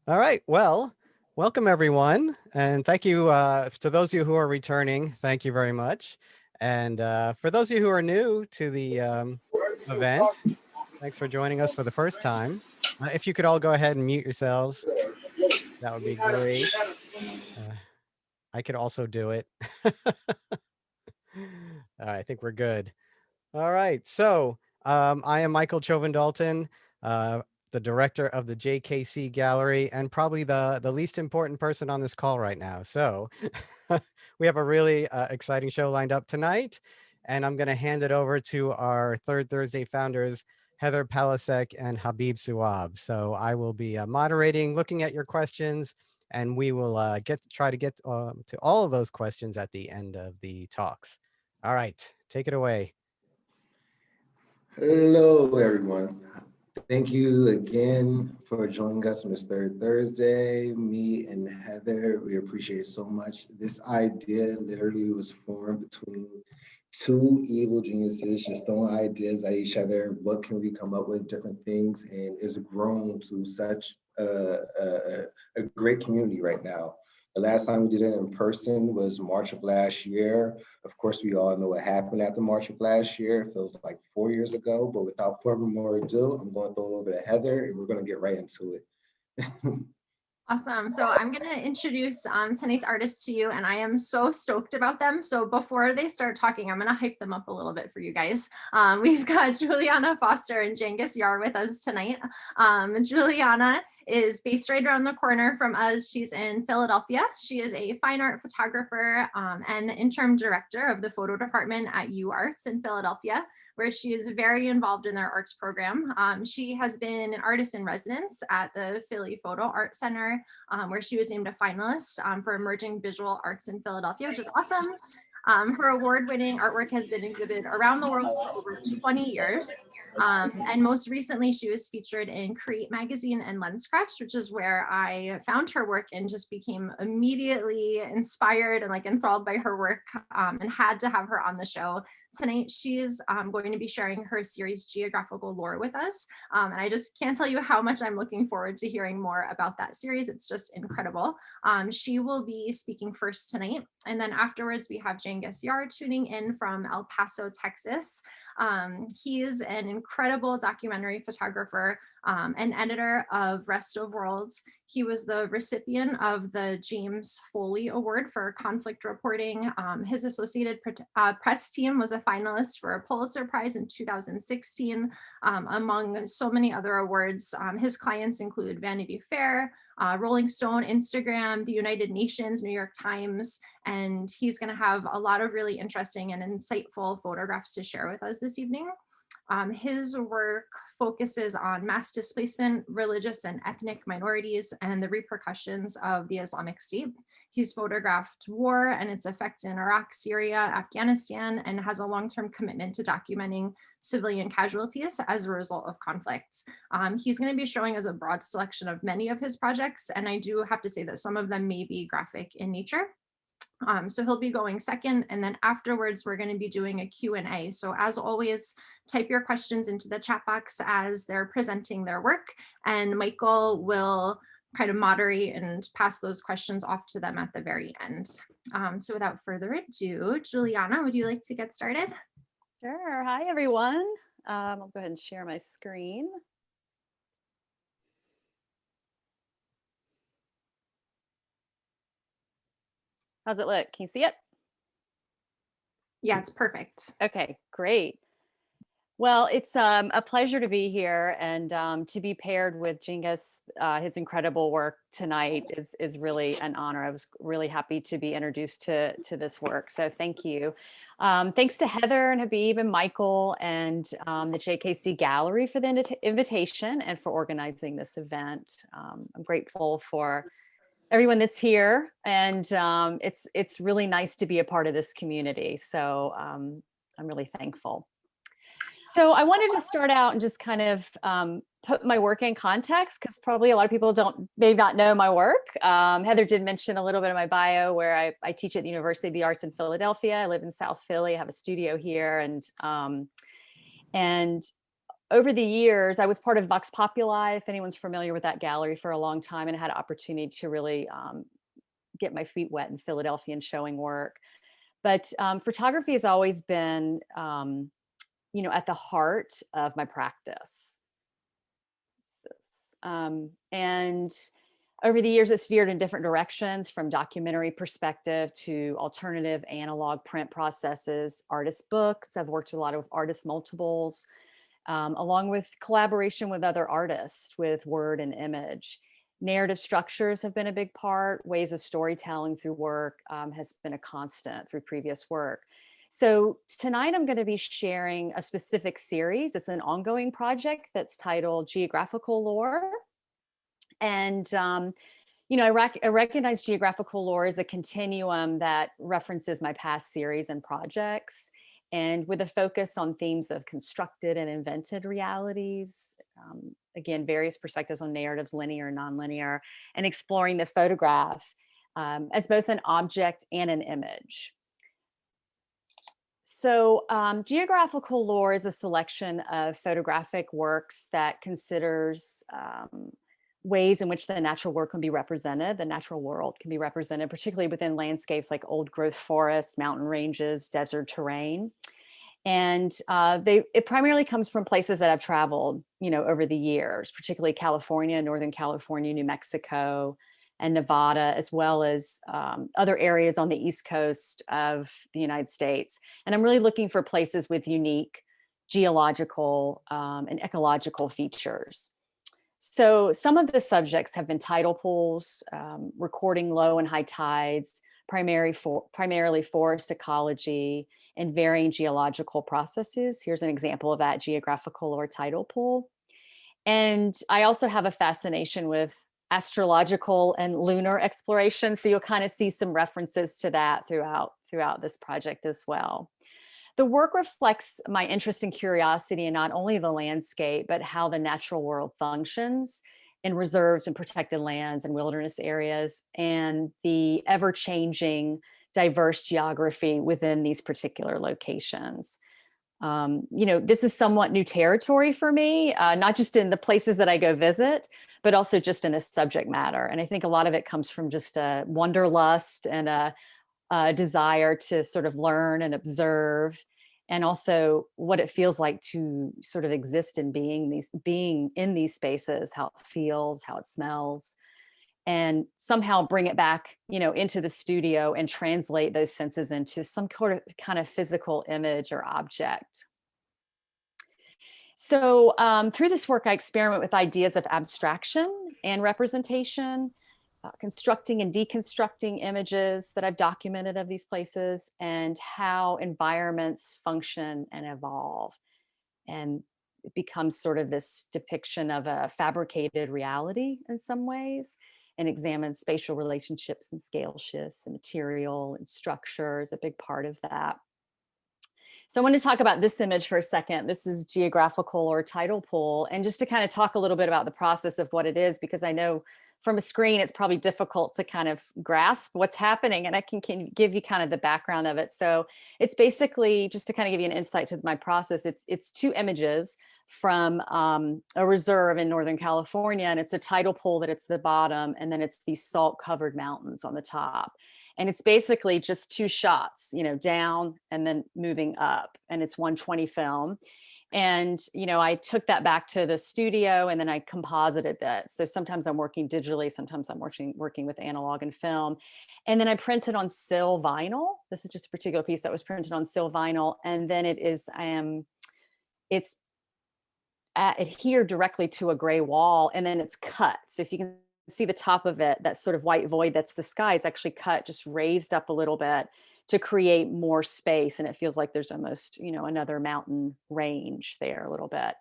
All right. Well, welcome everyone. And thank you to those of you who are returning. Thank you very much. And for those of you who are new to the event, thanks for joining us for the first time. If you could all go ahead and mute yourselves, that would be great. Uh, I could also do it. I think we're good. All right. So I am Michael Chauvin Dalton, the director of the JKC Gallery, and probably the least important person on this call right now. So we have a really exciting show lined up tonight, and I'm going to hand it over to our Third Thursday founders, Heather Palasek and Habib Suab. So I will be moderating, looking at your questions, and we will try to get to all of those questions at the end of the talks. All right, take it away. Hello, everyone. Thank you again for joining us on this third Thursday. Me and Heather, we appreciate it so much. This idea literally was formed between two evil geniuses just throwing ideas at each other. What can we come up with? Different things, and it's grown to such a great community right now. The last time we did it in person was March of last year. Of course, we all know what happened after March of last year. It feels like 4 years ago, but without further more ado, I'm going to throw it over to Heather and we're going to get right into it. Awesome. So I'm going to introduce tonight's artists to you, and I am so stoked about them. So before they start talking, I'm going to hype them up a little bit for you guys. We've got Julianna Foster and Cengiz Yar with us tonight. Julianna is based right around the corner from us. She's in Philadelphia. She is a fine art photographer and the interim director of the photo department at UArts in Philadelphia, where she is very involved in their arts program. She has been an artist in residence at the Philly Photo Art Center, where she was named a finalist for Emerging Visual Arts in Philadelphia, which is awesome. Her award-winning artwork has been exhibited around the world for over 20 years. And most recently, she was featured in Create Magazine and Lenscratch, which is where I found her work and just became immediately inspired and like enthralled by her work and had to have her on the show. Tonight, she is going to be sharing her series Geographical Lore with us. And I just can't tell you how much I'm looking forward to hearing more about that series. It's just incredible. She will be speaking first tonight. And then afterwards, we have Cengiz Yar tuning in from El Paso, Texas. He is an incredible documentary photographer and editor of Rest of Worlds. He was the recipient of the James Foley Award for conflict reporting. His Associated Press team was a finalist for a Pulitzer Prize in 2016, among so many other awards. His clients include Vanity Fair, Rolling Stone, Instagram, the United Nations, New York Times, and he's going to have a lot of really interesting and insightful photographs to share with us this evening. His work focuses on mass displacement, religious and ethnic minorities, and the repercussions of the Islamic State. He's photographed war and its effects in Iraq, Syria, Afghanistan, and has a long-term commitment to documenting civilian casualties as a result of conflicts. He's going to be showing us a broad selection of many of his projects, and I do have to say that some of them may be graphic in nature. So he'll be going second, and then afterwards we're going to be doing a Q&A. So as always, type your questions into the chat box as they're presenting their work, and Michael will kind of moderate and pass those questions off to them at the very end. So without further ado, Julianna, would you like to get started? Sure. Hi, everyone. I'll go ahead and share my screen. How's it look? Can you see it? Yeah, it's perfect. Okay, great. Well, it's a pleasure to be here and to be paired with Cengiz. His incredible work tonight is really an honor. I was really happy to be introduced to this work, so thank you. Thanks to Heather and Habib and Michael and the JKC Gallery for the invitation and for organizing this event. I'm grateful for everyone that's here, and it's really nice to be a part of this community. So I'm really thankful. So I wanted to start out and just kind of put my work in context, because probably a lot of people may not know my work. Heather did mention a little bit of my bio, where I teach at the University of the Arts in Philadelphia. I live in South Philly. I have a studio here, and over the years, I was part of Vox Populi, if anyone's familiar with that gallery, for a long time, and I had an opportunity to really get my feet wet in Philadelphia and showing work. But photography has always been, at the heart of my practice. What's this? And over the years, it's veered in different directions, from documentary perspective to alternative analog print processes, artist books. I've worked with a lot of artist multiples, along with collaboration with other artists with word and image. Narrative structures have been a big part. Ways of storytelling through work has been a constant through previous work. So tonight I'm going to be sharing a specific series. It's an ongoing project that's titled Geographical Lore. And I recognize geographical lore as a continuum that references my past series and projects, and with a focus on themes of constructed and invented realities. Again, various perspectives on narratives, linear, nonlinear, and exploring the photograph as both an object and an image. So geographical lore is a selection of photographic works that considers ways in which the natural world can be represented, the natural world can be represented, particularly within landscapes like old growth forest, mountain ranges, desert terrain. And it primarily comes from places that I've traveled, over the years, particularly California, Northern California, New Mexico, and Nevada, as well as other areas on the East Coast of the United States. And I'm really looking for places with unique geological and ecological features. So some of the subjects have been tidal pools, recording low and high tides, primarily forest ecology, and varying geological processes. Here's an example of that, geographical or tidal pool. And I also have a fascination with astrological and lunar exploration. So you'll kind of see some references to that throughout this project as well. The work reflects my interest and curiosity in not only the landscape, but how the natural world functions in reserves and protected lands and wilderness areas, and the ever-changing diverse geography within these particular locations. This is somewhat new territory for me, not just in the places that I go visit, but also just in a subject matter. And I think a lot of it comes from just a wanderlust and a desire to sort of learn and observe, and also what it feels like to sort of exist in being in these spaces, how it feels, how it smells, and somehow bring it back, into the studio and translate those senses into some kind of physical image or object. So through this work, I experiment with ideas of abstraction and representation, constructing and deconstructing images that I've documented of these places, and how environments function and evolve. And it becomes sort of this depiction of a fabricated reality in some ways, and examines spatial relationships and scale shifts and material and structure is a big part of that. So I want to talk about this image for a second. This is geographical or tidal pool, and just to kind of talk a little bit about the process of what it is, because I know from a screen, it's probably difficult to kind of grasp what's happening, and I can give you kind of the background of it. So it's basically, just to kind of give you an insight to my process, it's two images from a reserve in Northern California, and it's a tidal pool that it's the bottom, and then it's these salt covered mountains on the top. And it's basically just two shots, down and then moving up, and it's 120 film. And, I took that back to the studio, and then I composited that. So sometimes I'm working digitally, sometimes I'm working with analog and film. And then I printed on sil vinyl. This is just a particular piece that was printed on sil vinyl. And then it's adhered directly to a gray wall, and then it's cut. So if you can see the top of it, that sort of white void that's the sky, it's actually cut, just raised up a little bit to create more space. And it feels like there's almost, another mountain range there a little bit.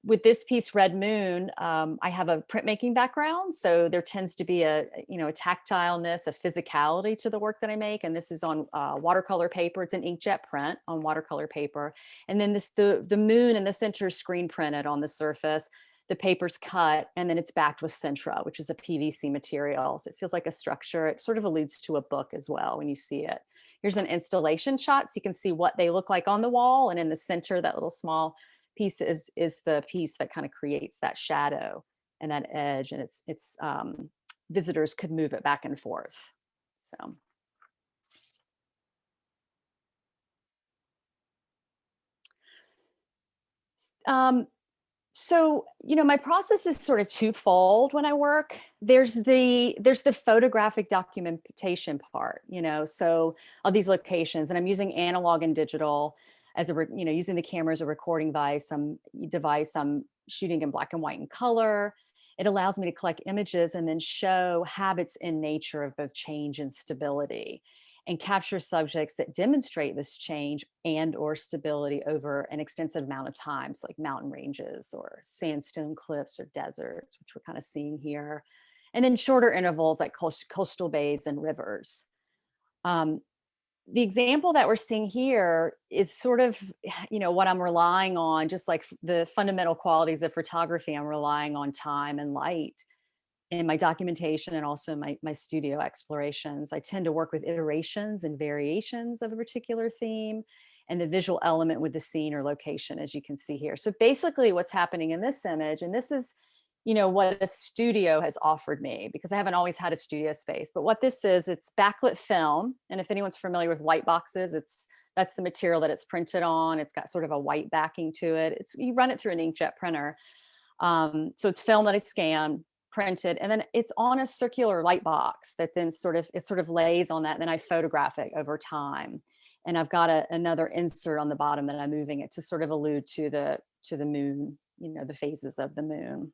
With this piece, Red Moon, I have a printmaking background. So there tends to be a tactileness, a physicality to the work that I make. And this is on watercolor paper. It's an inkjet print on watercolor paper. And then the moon in the center is screen printed on the surface. The paper's cut, and then it's backed with Sintra, which is a PVC material. So it feels like a structure. It sort of alludes to a book as well when you see it. Here's an installation shot, so you can see what they look like on the wall, and in the center, that little small piece is the piece that kind of creates that shadow and that edge, and it's visitors could move it back and forth. So. So, my process is sort of twofold when I work. There's the photographic documentation part, so of these locations, and I'm using analog and digital as using the camera as a recording device. I'm shooting in black and white and color. It allows me to collect images and then show habits in nature of both change and stability, and capture subjects that demonstrate this change and or stability over an extensive amount of times, like mountain ranges or sandstone cliffs or deserts, which we're kind of seeing here. And then shorter intervals like coastal bays and rivers. The example that we're seeing here is sort of, what I'm relying on, just like the fundamental qualities of photography, I'm relying on time and light in my documentation and also my studio explorations. I tend to work with iterations and variations of a particular theme and the visual element with the scene or location, as you can see here. So basically what's happening in this image, and this is, what a studio has offered me, because I haven't always had a studio space, but what this is, it's backlit film. And if anyone's familiar with white boxes, that's the material that it's printed on. It's got sort of a white backing to it. You run it through an inkjet printer. So it's film that I scan, printed, and then it's on a circular light box that then sort of lays on that. And then I photograph it over time. And I've got another insert on the bottom that I'm moving it to sort of allude to the moon, the phases of the moon.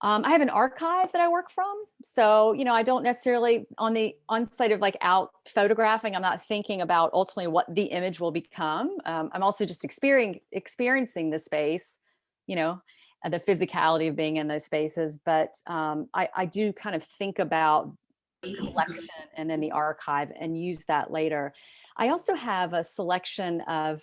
I have an archive that I work from. So, I don't necessarily on site of like out photographing, I'm not thinking about ultimately what the image will become. I'm also just experiencing the space, and the physicality of being in those spaces. But I do kind of think about the collection and then the archive and use that later. I also have a selection of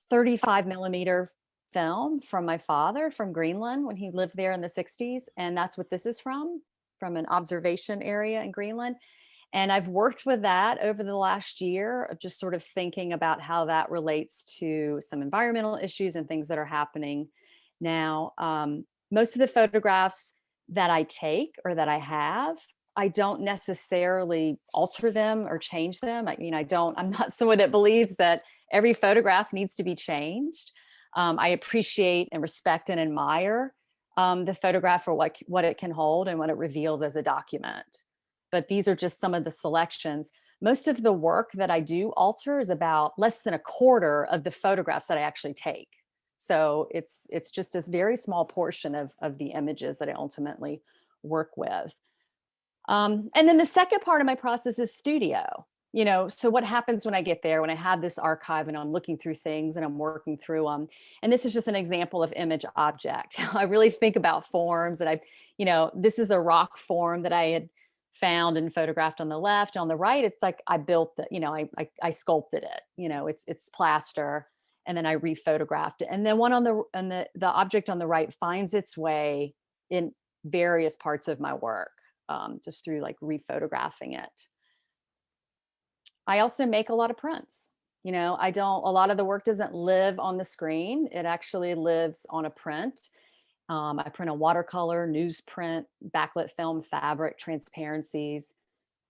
35 millimeter film from my father from Greenland when he lived there in the 60s. And that's what this is from an observation area in Greenland. And I've worked with that over the last year of just sort of thinking about how that relates to some environmental issues and things that are happening now. Most of the photographs that I take or that I have, I don't necessarily alter them or change them. I'm not someone that believes that every photograph needs to be changed. I appreciate and respect and admire the photograph for what it can hold and what it reveals as a document. But these are just some of the selections. Most of the work that I do alter is about less than a quarter of the photographs that I actually take. So it's just a very small portion of the images that I ultimately work with. And then the second part of my process is studio. So what happens when I get there, when I have this archive and I'm looking through things and I'm working through them, and this is just an example of image object. I really think about forms, and this is a rock form that I had found and photographed on the left. On the right, it's like I built I sculpted it. It's plaster, and then I rephotographed it. And then one on the object on the right finds its way in various parts of my work, just through like rephotographing it. I also make a lot of prints. A lot of the work doesn't live on the screen. It actually lives on a print. I print a watercolor, newsprint, backlit film, fabric, transparencies,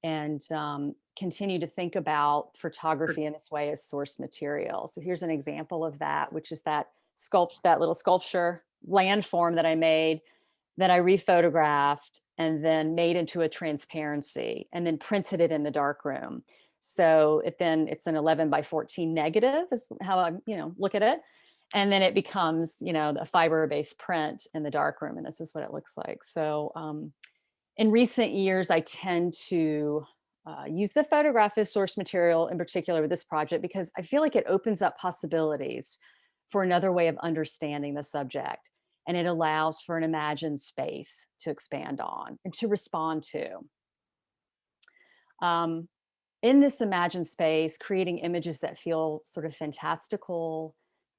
and continue to think about photography in this way as source material. So here's an example of that, which is that little sculpture landform that I made, that I rephotographed and then made into a transparency and then printed it in the darkroom. So it's an 11 by 14 negative is how I, look at it. And then it becomes, a fiber-based print in the darkroom. And this is what it looks like. So in recent years, I tend to use the photograph as source material, in particular with this project, because I feel like it opens up possibilities for another way of understanding the subject. And it allows for an imagined space to expand on and to respond to. In this imagined space, creating images that feel sort of fantastical,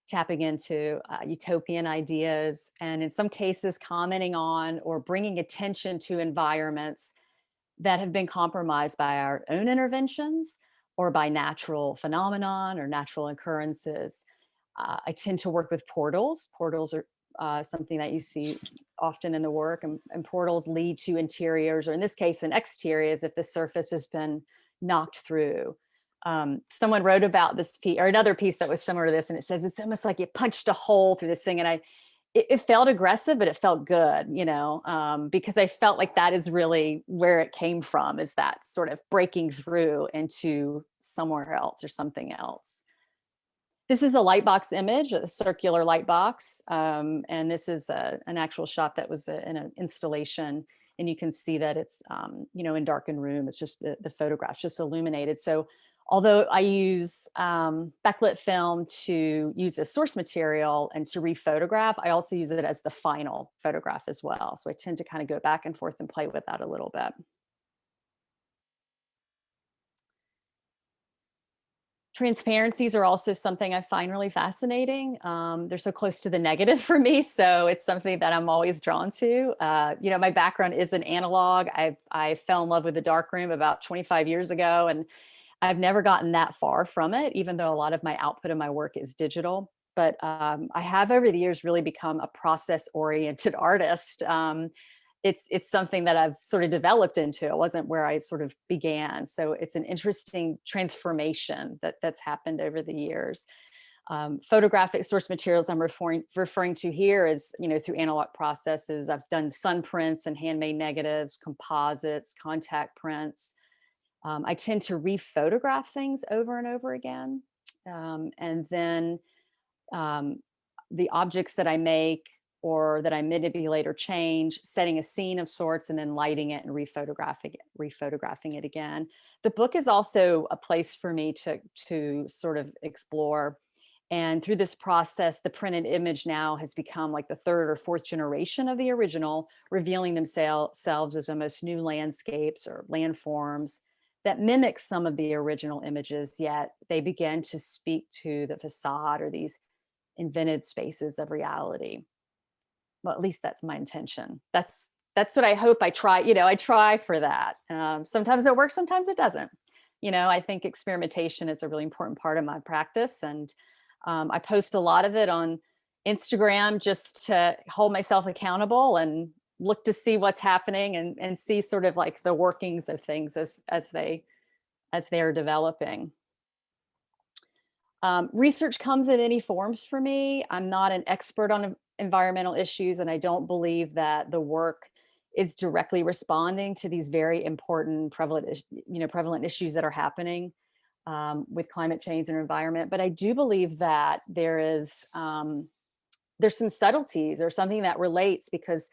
tapping into utopian ideas, and in some cases commenting on or bringing attention to environments that have been compromised by our own interventions, or by natural phenomenon or natural occurrences. I tend to work with portals. Portals are something that you see often in the work, and portals lead to interiors, or in this case, an exteriors if the surface has been knocked through. Someone wrote about this piece, or another piece that was similar to this, and it says it's almost like you punched a hole through this thing, and it felt aggressive, but it felt good, because I felt like that is really where it came from, is that sort of breaking through into somewhere else or something else. This is a lightbox image, a circular lightbox, and this is an actual shot that was in an installation, and you can see that it's, in darkened room. It's just the photograph's just illuminated. So although I use backlit film to use as source material and to rephotograph, I also use it as the final photograph as well. So I tend to kind of go back and forth and play with that a little bit. Transparencies are also something I find really fascinating. They're so close to the negative for me, so it's something that I'm always drawn to. My background is an analog. I fell in love with the darkroom about 25 years ago, and I've never gotten that far from it, even though a lot of my output of my work is digital. But I have over the years really become a process-oriented artist. It's something that I've sort of developed into. It wasn't where I sort of began. So it's an interesting transformation that's happened over the years. Photographic source materials I'm referring to here is, through analog processes. I've done sun prints and handmade negatives, composites, contact prints. I tend to re-photograph things over and over again. And then the objects that I make or that I manipulate or change, setting a scene of sorts and then lighting it and rephotographing it again. The book is also a place for me to sort of explore. And through this process, the printed image now has become like the third or fourth generation of the original, revealing themselves as almost new landscapes or landforms that mimic some of the original images, yet they begin to speak to the facade or these invented spaces of reality. Well, at least that's my intention. That's what I hope. I try, I try for that. Sometimes it works, sometimes it doesn't. I think experimentation is a really important part of my practice. And I post a lot of it on Instagram just to hold myself accountable and look to see what's happening and see sort of like the workings of things as they are developing. Research comes in any forms for me. I'm not an expert on environmental issues, and I don't believe that the work is directly responding to these very important prevalent issues that are happening with climate change and environment. But I do believe that there's some subtleties or something that relates, because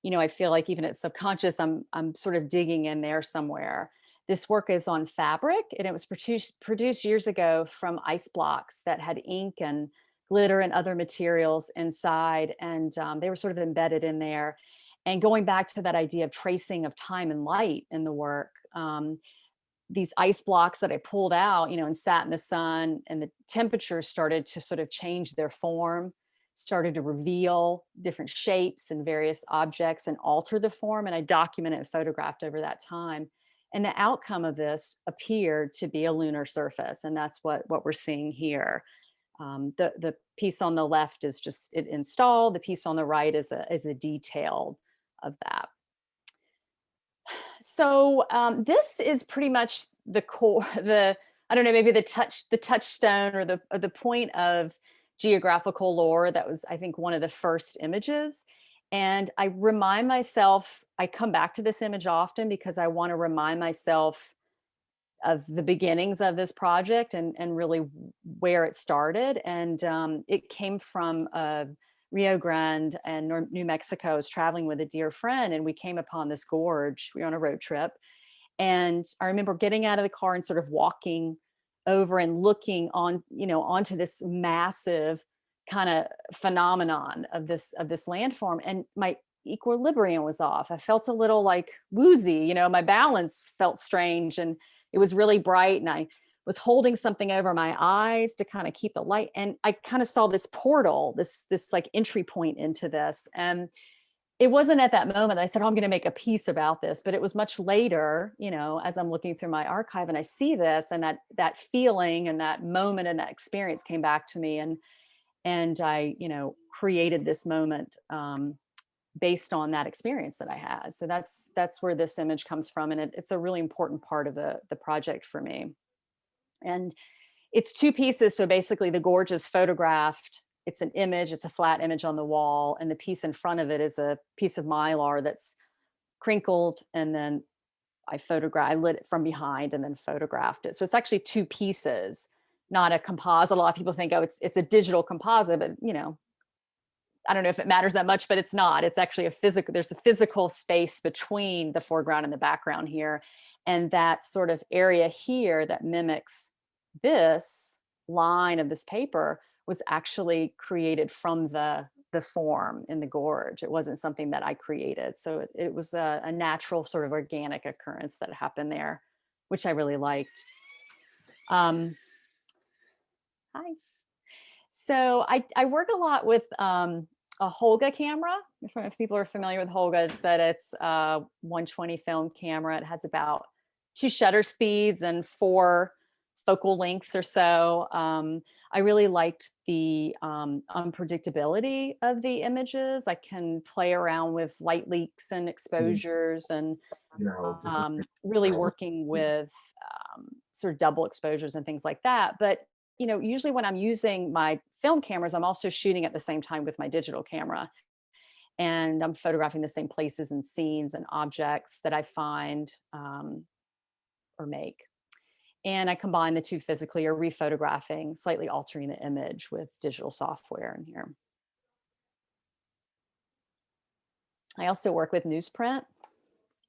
I feel like even at subconscious, I'm sort of digging in there somewhere. This work is on fabric, and it was produced years ago from ice blocks that had ink and glitter and other materials inside, and they were sort of embedded in there. And going back to that idea of tracing of time and light in the work, these ice blocks that I pulled out, and sat in the sun, and the temperatures started to sort of change their form, started to reveal different shapes and various objects and alter the form. And I documented and photographed over that time. And the outcome of this appeared to be a lunar surface. And that's what we're seeing here. The piece on the left is just it installed. The piece on the right is a detail of that. So this is pretty much the core, I don't know, maybe the touchstone or the point of geographical lore. That was, I think, one of the first images. And I remind myself, I come back to this image often because I want to remind myself of the beginnings of this project and really where it started. And it came from Rio Grande and New Mexico. I was traveling with a dear friend, and we came upon this gorge. We were on a road trip. And I remember getting out of the car and sort of walking over and looking on, onto this massive kind of phenomenon of this landform. And my equilibrium was off. I felt a little like woozy, my balance felt strange, and it was really bright, and I was holding something over my eyes to kind of keep the light. And I kind of saw this portal, this like entry point into this. And it wasn't at that moment that I said, oh, I'm going to make a piece about this, but it was much later, you know, as I'm looking through my archive and I see this, and that feeling and that moment and that experience came back to me, and I, you know, created this moment based on that experience that I had. So that's where this image comes from, and it's a really important part of the project for me. And it's two pieces. So basically, the gorge is photographed. It's an image, it's a flat image on the wall, and the piece in front of it is a piece of mylar that's crinkled, and then I lit it from behind and then photographed it. So it's actually two pieces, not a composite. A lot of people think, oh, it's a digital composite, but you know, I don't know if it matters that much, but it's not. It's actually there's a physical space between the foreground and the background here. And that sort of area here that mimics this line of this paper was actually created from the form in the gorge. It wasn't something that I created. So it was a natural sort of organic occurrence that happened there, which I really liked. Hi. So I work a lot with a Holga camera. If people are familiar with Holgas, but it's a 120 film camera. It has about 2 shutter speeds and 4 focal lengths or so. I really liked the unpredictability of the images. I can play around with light leaks and exposures, and really working with sort of double exposures and things like that. But you know, usually when I'm using my film cameras, I'm also shooting at the same time with my digital camera, and I'm photographing the same places and scenes and objects that I find or make. And I combine the two physically, or rephotographing, slightly altering the image with digital software in here. I also work with newsprint.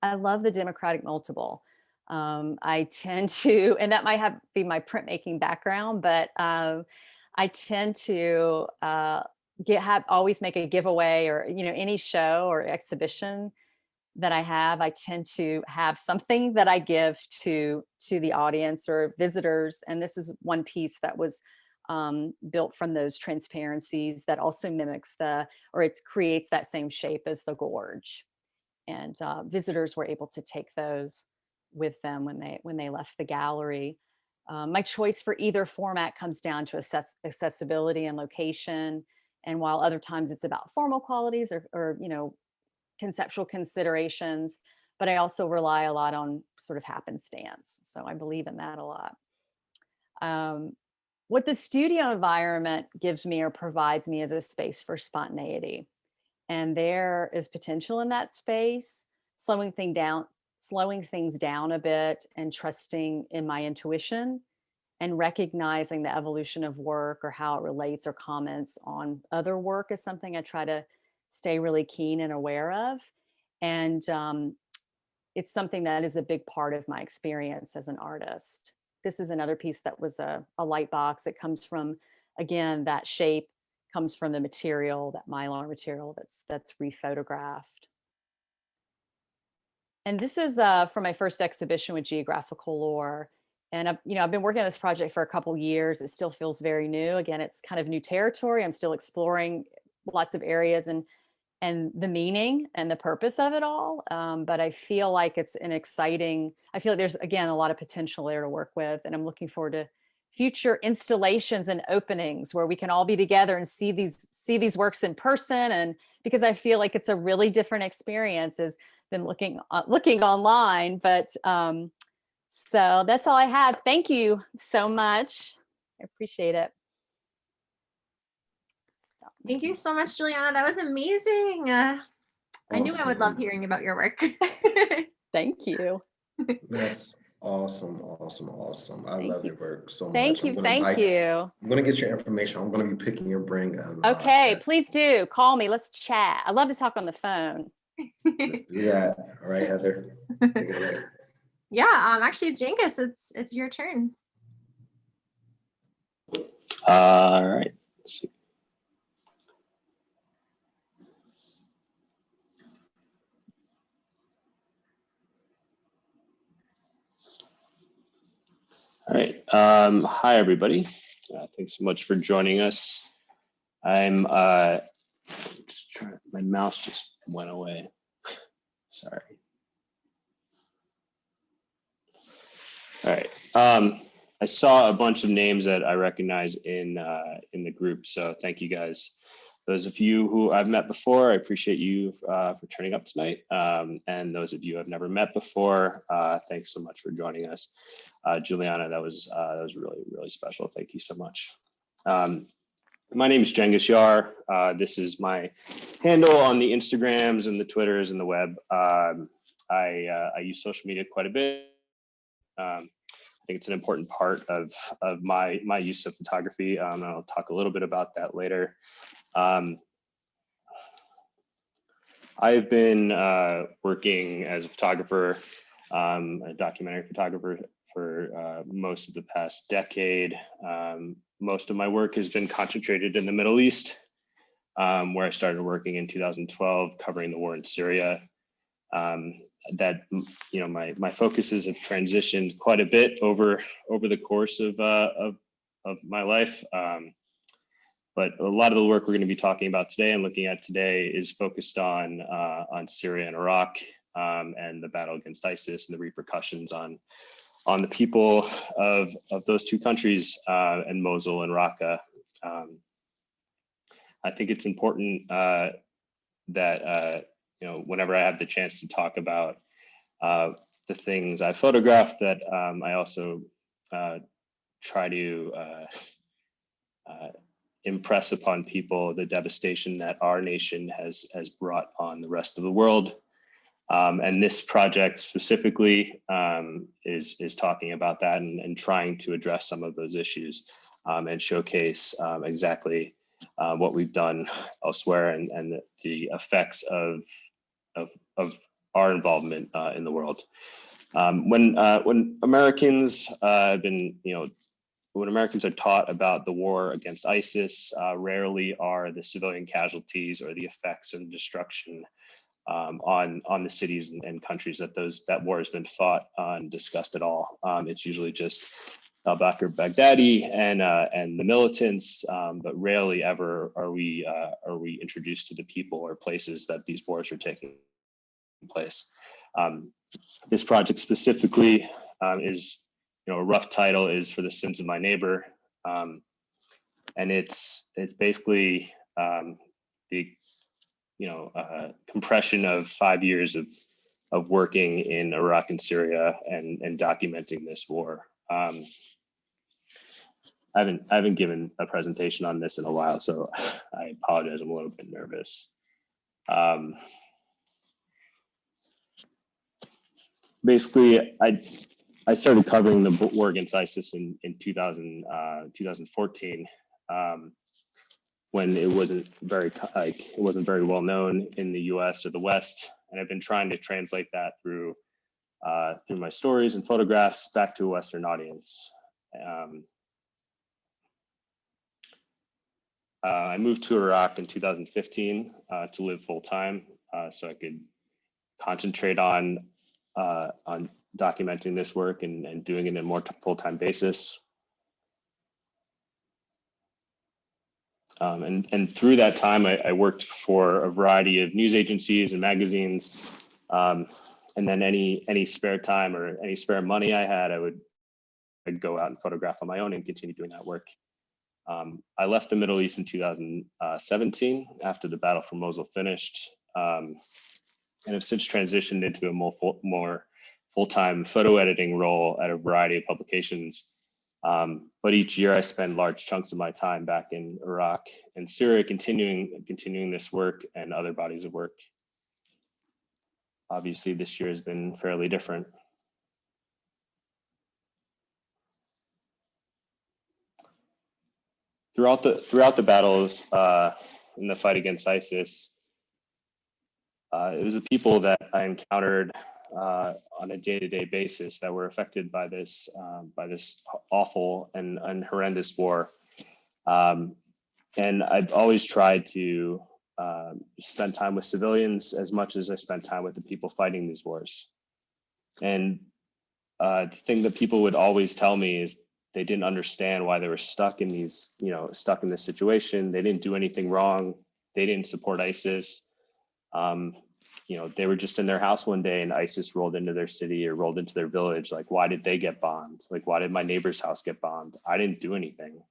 I love the democratic multiple. I tend to, and that might be my printmaking background, but I tend to always make a giveaway, or you know, any show or exhibition that I have, I tend to have something that I give to the audience or visitors. And this is one piece that was built from those transparencies that also mimics it creates that same shape as the gorge. And visitors were able to take those with them when they left the gallery. My choice for either format comes down to accessibility and location. And while other times it's about formal qualities or you know, conceptual considerations, but I also rely a lot on sort of happenstance. So I believe in that a lot. What the studio environment gives me or provides me is a space for spontaneity. And there is potential in that space, slowing things down a bit, and trusting in my intuition, and recognizing the evolution of work or how it relates or comments on other work is something I try to stay really keen and aware of. And it's something that is a big part of my experience as an artist. This is another piece that was a light box. It comes from, again, that shape comes from the material, that mylar material that's rephotographed. And this is from my first exhibition with Geographical Lore. And I've been working on this project for a couple years. It still feels very new. Again, it's kind of new territory. I'm still exploring lots of areas and the meaning and the purpose of it all. But I feel like it's I feel like there's, again, a lot of potential there to work with. And I'm looking forward to future installations and openings where we can all be together and see these works in person. And because I feel like it's a really different experience than looking online. But so that's all I have. Thank you so much. I appreciate it. Thank you so much, Juliana. That was amazing. I knew I would love hearing about your work. Thank you. That's awesome. I love your work so much. Thank you. I'm going to get your information. I'm going to be picking your brain a lot. Okay, please do. Call me. Let's chat. I love to talk on the phone. Let's do that. All right, Heather. Take it away. Yeah, actually, Cengiz, it's your turn. All right. Let's see. All right. Hi, everybody. Thanks so much for joining us. I'm just trying. My mouse just went away. Sorry. All right. I saw a bunch of names that I recognize in the group, so thank you guys. Those of you who I've met before, I appreciate you for turning up tonight. And those of you I've never met before, thanks so much for joining us. Juliana, that was really, really special. Thank you so much. My name is Cengiz Yar. This is my handle on the Instagrams and the Twitters and the web. I use social media quite a bit. I think it's an important part of my use of photography. And I'll talk a little bit about that later. I've been working as a photographer, a documentary photographer for most of the past decade. Most of my work has been concentrated in the Middle East, where I started working in 2012, covering the war in Syria. That, you know, my focuses have transitioned quite a bit over the course of my life. But a lot of the work we're going to be talking about today and looking at today is focused on Syria and Iraq, and the battle against ISIS and the repercussions on the people of those two countries, and Mosul and Raqqa. I think it's important that you know, whenever I have the chance to talk about the things I photographed, that I also try to impress upon people the devastation that our nation has brought on the rest of the world. And this project specifically is talking about that and trying to address some of those issues, and showcase exactly what we've done elsewhere and the effects of our involvement in the world. When Americans have been, you know, when Americans are taught about the war against ISIS, rarely are the civilian casualties or the effects and destruction on the cities and countries that war has been fought and discussed at all. It's usually just al-Bakr Baghdadi and the militants, but rarely ever are we introduced to the people or places that these wars are taking place. This project specifically is, you know, a rough title is For the Sins of My Neighbor, and it's basically the, you know, compression of 5 years of working in Iraq and Syria and documenting this war. I haven't given a presentation on this in a while, so I apologize. I'm a little bit nervous. Basically, I started covering the war against ISIS in 2014, when it wasn't very well known in the U.S. or the West, and I've been trying to translate that through my stories and photographs back to a Western audience. I moved to Iraq in 2015 to live full time, so I could concentrate on documenting this work and doing it in a more full-time basis. And through that time, I worked for a variety of news agencies and magazines. And then any spare time or any spare money I had, I'd go out and photograph on my own and continue doing that work. I left the Middle East in 2017 after the battle for Mosul finished, and have since transitioned into a more full-time photo editing role at a variety of publications. But each year I spend large chunks of my time back in Iraq and Syria, continuing this work and other bodies of work. Obviously, this year has been fairly different. Throughout the battles in the fight against ISIS, it was the people that I encountered on a day-to-day basis that were affected by this awful and horrendous war. And I've always tried to spend time with civilians as much as I spent time with the people fighting these wars. And the thing that people would always tell me is they didn't understand why they were stuck in this situation. They didn't do anything wrong. they didn't support ISIS. They were just in their house one day and ISIS rolled into their city or rolled into their village. Like, why did they get bombed? Like, why did my neighbor's house get bombed? I didn't do anything.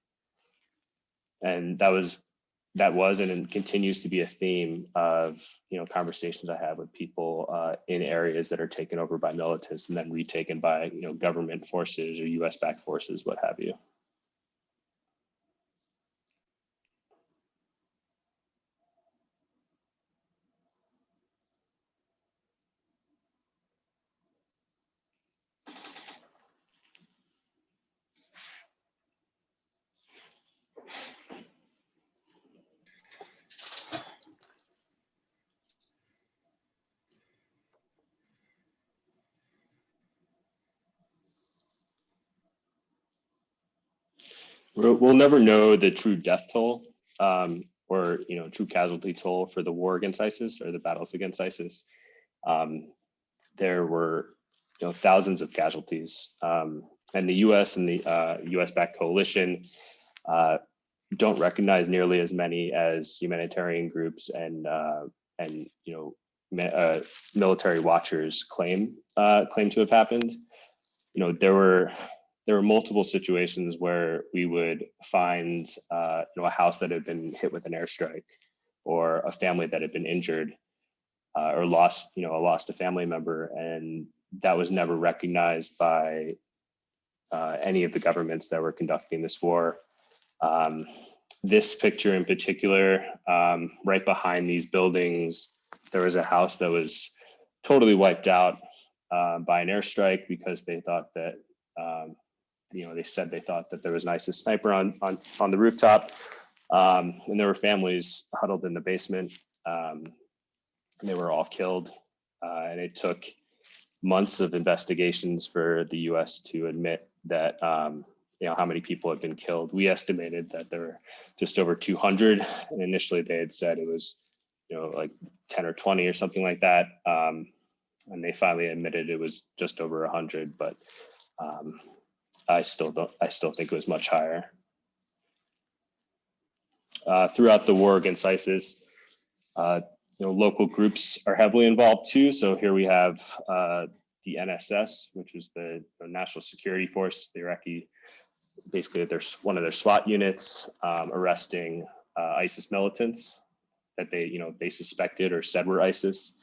And that was and continues to be a theme of conversations I have with people in areas that are taken over by militants and then retaken by government forces or US backed forces, what have you. We'll never know the true death toll or true casualty toll for the war against ISIS or the battles against ISIS. There were thousands of casualties, and the U.S. and the U.S.-backed coalition don't recognize nearly as many as humanitarian groups and military watchers claim to have happened. There were multiple situations where we would find a house that had been hit with an airstrike, or a family that had been injured or lost a family member, and that was never recognized by any of the governments that were conducting this war. This picture in particular, right behind these buildings, there was a house that was totally wiped out by an airstrike because they thought that they thought that there was an ISIS sniper on the rooftop, and there were families huddled in the basement. They were all killed, and it took months of investigations for the U.S. to admit that how many people had been killed. We estimated that there were just over 200, and initially they had said it was like 10 or 20 or something like that, and they finally admitted it was just over 100, but I still think it was much higher. Throughout the war against ISIS, local groups are heavily involved too. So here we have the NSS, which was the National Security Force, the Iraqi, basically one of their SWAT units, arresting ISIS militants that they suspected or said were ISIS.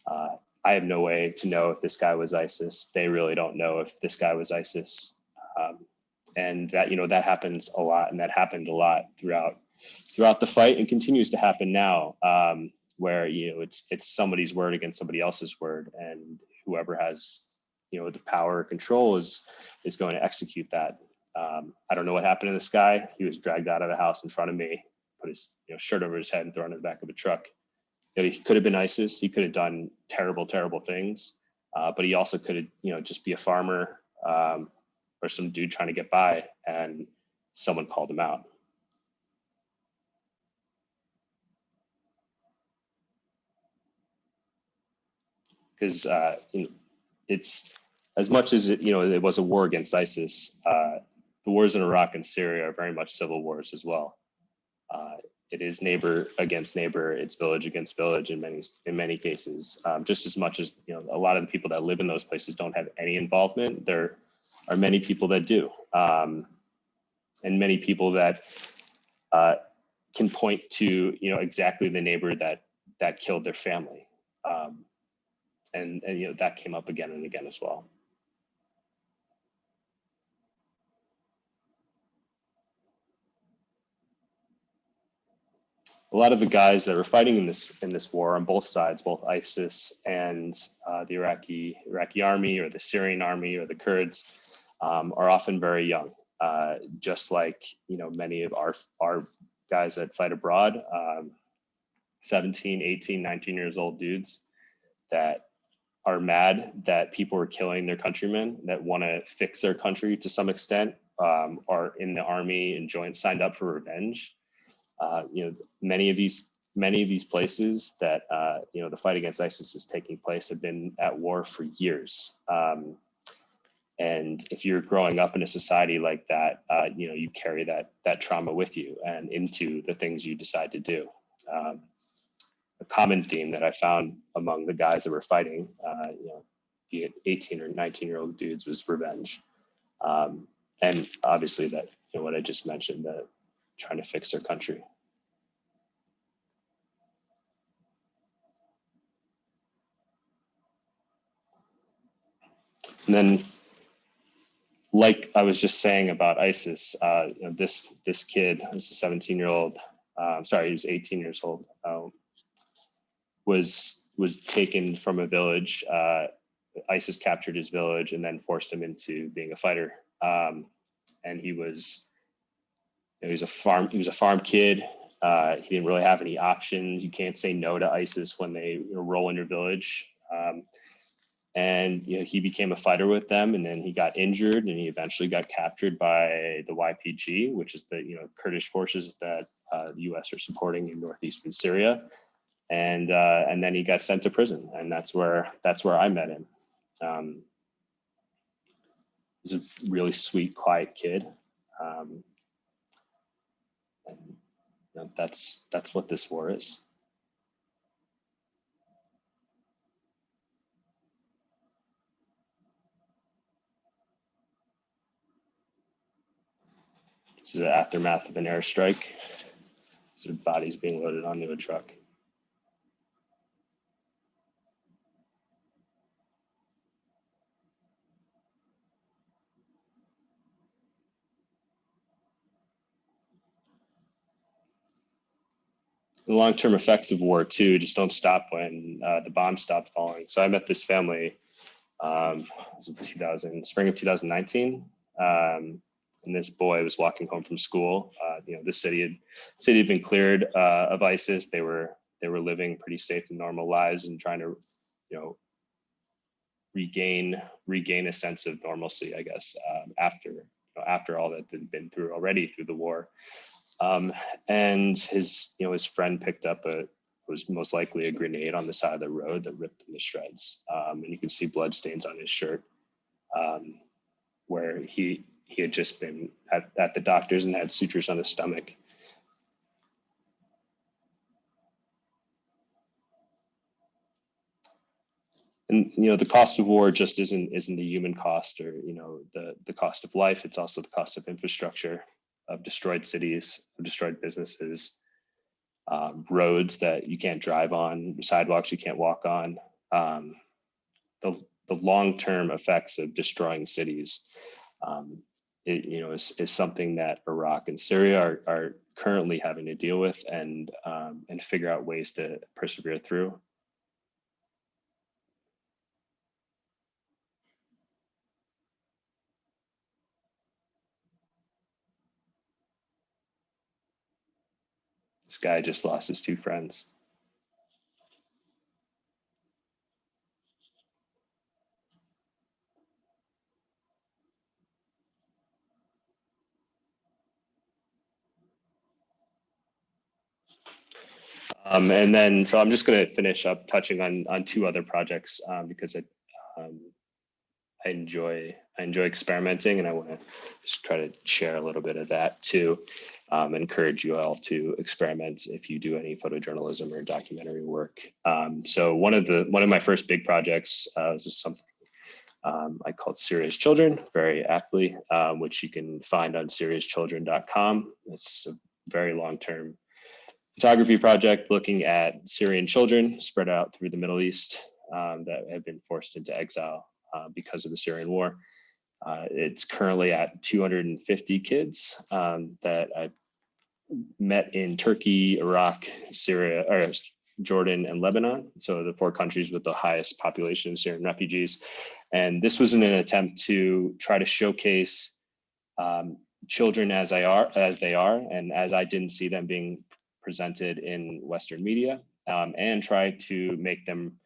I have no way to know if this guy was ISIS. They really don't know if this guy was ISIS. And that happens a lot, and that happened a lot throughout the fight, and continues to happen now, where it's somebody's word against somebody else's word, and whoever has the power or control is going to execute that. I don't know what happened to this guy. He was dragged out of the house in front of me, put his shirt over his head and thrown in the back of a truck. He could have been ISIS. He could have done terrible things, but he also could have just be a farmer or some dude trying to get by, and someone called him out. Because it's, as much as it was a war against ISIS, the wars in Iraq and Syria are very much civil wars as well. It is neighbor against neighbor, it's village against village in many cases. Just as much as a lot of the people that live in those places don't have any involvement, there are many people that do, and many people that can point to exactly the neighbor that killed their family. And that came up again and again as well. A lot of the guys that were fighting in this war on both sides, both ISIS and the Iraqi army, or the Syrian army, or the Kurds, are often very young. Just like many of our guys that fight abroad, 17, 18, 19 years old dudes that are mad that people are killing their countrymen, that want to fix their country to some extent, are in the army and signed up for revenge. Many of these places that the fight against ISIS is taking place have been at war for years. And if you're growing up in a society like that, you carry that trauma with you and into the things you decide to do. a common theme that I found among the guys that were fighting, be it 18 or 19-year-old dudes, was revenge. And obviously that, what I just mentioned, that trying to fix their country. And then, like I was just saying about ISIS, this kid, this 17-year-old, sorry, he was 18 years old, was taken from a village. ISIS captured his village and then forced him into being a fighter. And he was a farm kid. He didn't really have any options. You can't say no to ISIS when they roll in your village. And he became a fighter with them, and then he got injured, and he eventually got captured by the YPG, which is the Kurdish forces that the U.S. are supporting in northeastern Syria. And then he got sent to prison, and that's where I met him. He's a really sweet, quiet kid, and that's what this war is. This is the aftermath of an airstrike. Sort of bodies being loaded onto a truck. The long-term effects of war too just don't stop when the bombs stop falling. So I met this family spring of 2019. And this boy was walking home from school. The city had been cleared of ISIS. They were living pretty safe and normal lives and trying to, regain a sense of normalcy, I guess, after all that they'd been through already through the war. And his friend picked up was most likely a grenade on the side of the road that ripped him to shreds. And you can see blood stains on his shirt, where he had just been at the doctor's and had sutures on his stomach. And the cost of war just isn't the human cost, or the cost of life. It's also the cost of infrastructure, of destroyed cities, of destroyed businesses, roads that you can't drive on, sidewalks you can't walk on. The long-term effects of destroying cities is something that Iraq and Syria are currently having to deal with and figure out ways to persevere through. This guy just lost his two friends. And then, so I'm just going to finish up touching on two other projects because I enjoy experimenting, and I want to just try to share a little bit of that too. Encourage you all to experiment if you do any photojournalism or documentary work. So one of my first big projects was just something I called Syria's Children, very aptly, which you can find on syriaschildren.com. It's a very long-term photography project looking at Syrian children spread out through the Middle East that have been forced into exile because of the Syrian war. It's currently at 250 kids that I met in Turkey, Iraq, Syria, or Jordan, and Lebanon. So the 4 countries with the highest population of Syrian refugees. And this was in an attempt to try to showcase children as they are, and as I didn't see them being presented in Western media, and try to make them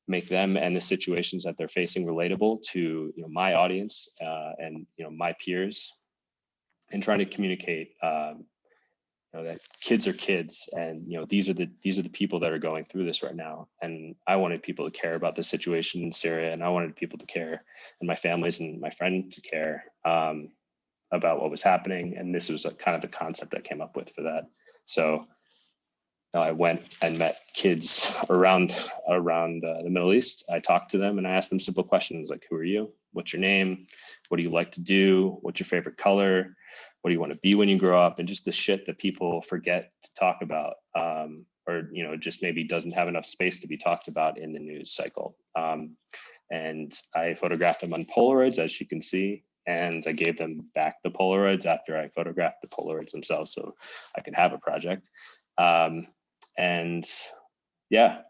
and the situations that they're facing relatable to my audience and my peers, and trying to communicate that kids are kids, and these are the people that are going through this right now. And I wanted people to care about the situation in Syria, and I wanted people to care, and my families and my friends to care about what was happening. And this was kind of the concept I came up with for that. So I went and met kids around the Middle East. I talked to them and I asked them simple questions like, who are you? What's your name? What do you like to do? What's your favorite color? What do you want to be when you grow up? And just the shit that people forget to talk about, or just maybe doesn't have enough space to be talked about in the news cycle. And I photographed them on Polaroids, as you can see, and I gave them back the Polaroids after I photographed the Polaroids themselves, so I could have a project. And yeah,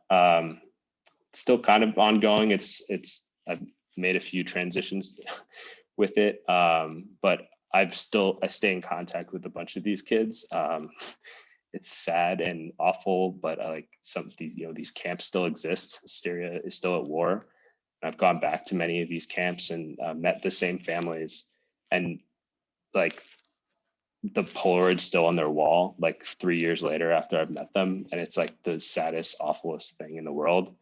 still kind of ongoing. I've made a few transitions with it, but I stay in contact with a bunch of these kids. It's sad and awful, but like some of these, these camps still exist. Syria is still at war. I've gone back to many of these camps and met the same families, and like the Polaroid's still on their wall, like 3 years later after I've met them. And it's like the saddest, awfulest thing in the world.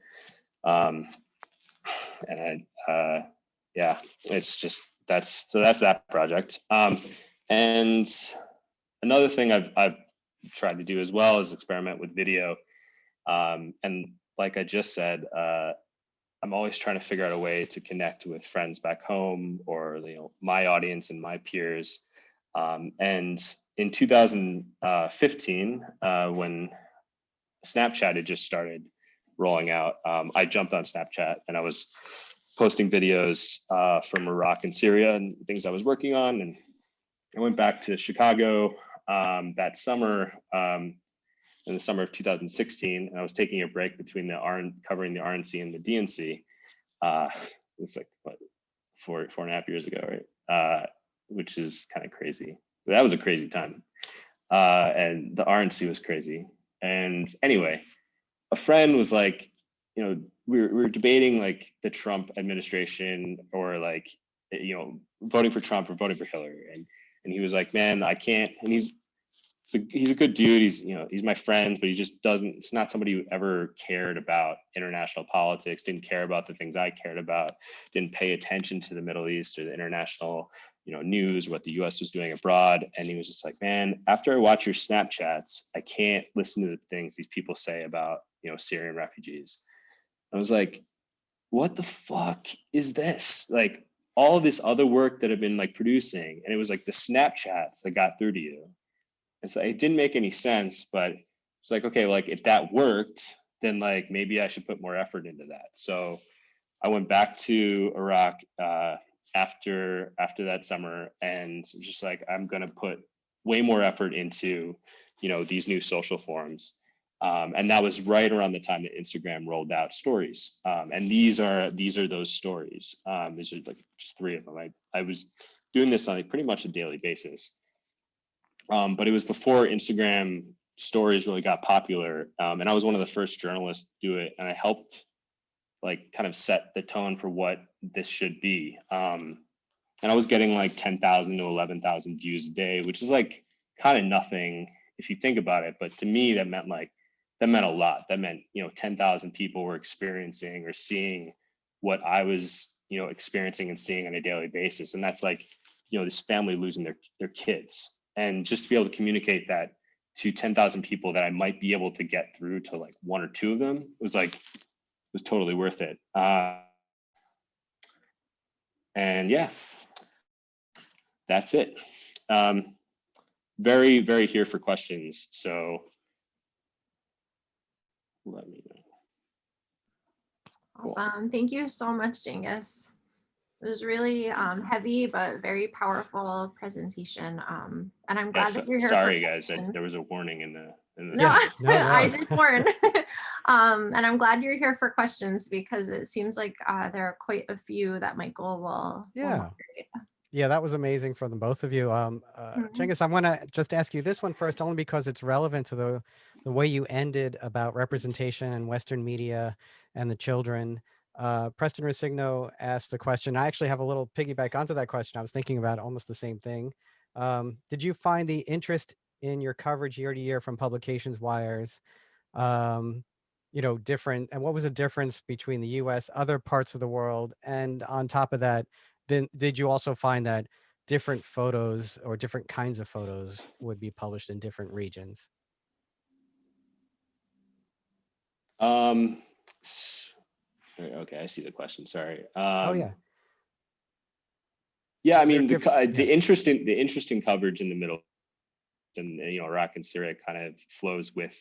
Yeah, it's just, that's that project. And another thing I've tried to do as well is experiment with video. And like I just said, I'm always trying to figure out a way to connect with friends back home, or my audience and my peers. And in 2015, when Snapchat had just started rolling out, I jumped on Snapchat and I was posting videos from Iraq and Syria and things I was working on. And I went back to Chicago that summer, in the summer of 2016, and I was taking a break between covering the RNC and the DNC. It's like what, four and a half years ago, right? Which is kind of crazy. That was a crazy time, and the RNC was crazy. And anyway, a friend was like, we were debating like the Trump administration, or like, voting for Trump or voting for Hillary, and he was like, man, I can't. And he's a good dude. He's my friend, but he just doesn't. It's not somebody who ever cared about international politics. Didn't care about the things I cared about. Didn't pay attention to the Middle East or the international, news, what the U.S. was doing abroad. And he was just like, man, after I watch your Snapchats, I can't listen to the things these people say about, Syrian refugees. I was like, what the fuck is this? Like all this other work that I've been like producing, and it was like the Snapchats that got through to you. And so it didn't make any sense, but it's like, okay, like if that worked, then like maybe I should put more effort into that. So I went back to Iraq after that summer, and just like, I'm gonna put way more effort into, these new social forums. And that was right around the time that Instagram rolled out stories. And these are those stories. These are like just 3 of them. I was doing this on pretty much a daily basis. But it was before Instagram stories really got popular. And I was one of the first journalists to do it. And I helped like kind of set the tone for what this should be. And I was getting like 10,000 to 11,000 views a day, which is like kind of nothing if you think about it. But to me, that meant a lot. That meant, 10,000 people were experiencing or seeing what I was, experiencing and seeing on a daily basis. And that's like, this family losing their kids. And just to be able to communicate that to 10,000 people that I might be able to get through to like 1 or 2 of them was totally worth it. And yeah, that's it. Very, very here for questions. So let me know. Awesome. Thank you so much, Cengiz. It was really heavy, but very powerful presentation. And I'm glad that you're here. Sorry, guys. There was a warning in the. No, Yes, no. I did warn. And I'm glad you're here for questions, because it seems like there are quite a few that Michael will. Yeah. Yeah, that was amazing for the both of you. Cengiz, I want to just ask you this one first, only because it's relevant to the way you ended about representation in Western media and the children. Preston Resigno asked a question. I actually have a little piggyback onto that question. I was thinking about almost the same thing. Did you find the interest in your coverage year to year from publications wires, different? And what was the difference between the US, other parts of the world? And on top of that, then did you also find that different photos or different kinds of photos would be published in different regions? Um, okay, I see the question. Sorry. Oh yeah. Yeah, I Is there mean, yeah. the interesting coverage in the middle, and Iraq and Syria kind of flows with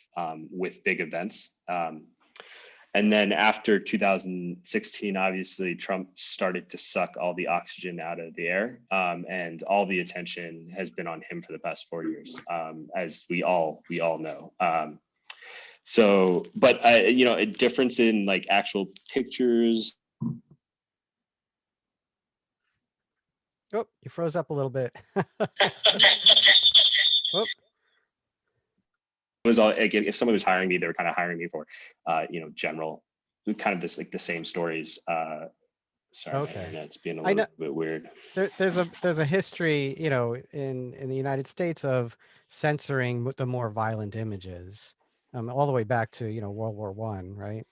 big events. And then after 2016, obviously Trump started to suck all the oxygen out of the air, and all the attention has been on him for the past 4 years, as we all know. So, but a difference in like actual pictures. Oh, you froze up a little bit. Oh, Was all like, if someone was hiring me, they were kind of hiring me for, general, kind of this like the same stories. Sorry, my okay. internet's being a I know little bit weird. there's a history, you know, in the United States of censoring the more violent images, all the way back to, you know, World War I, right?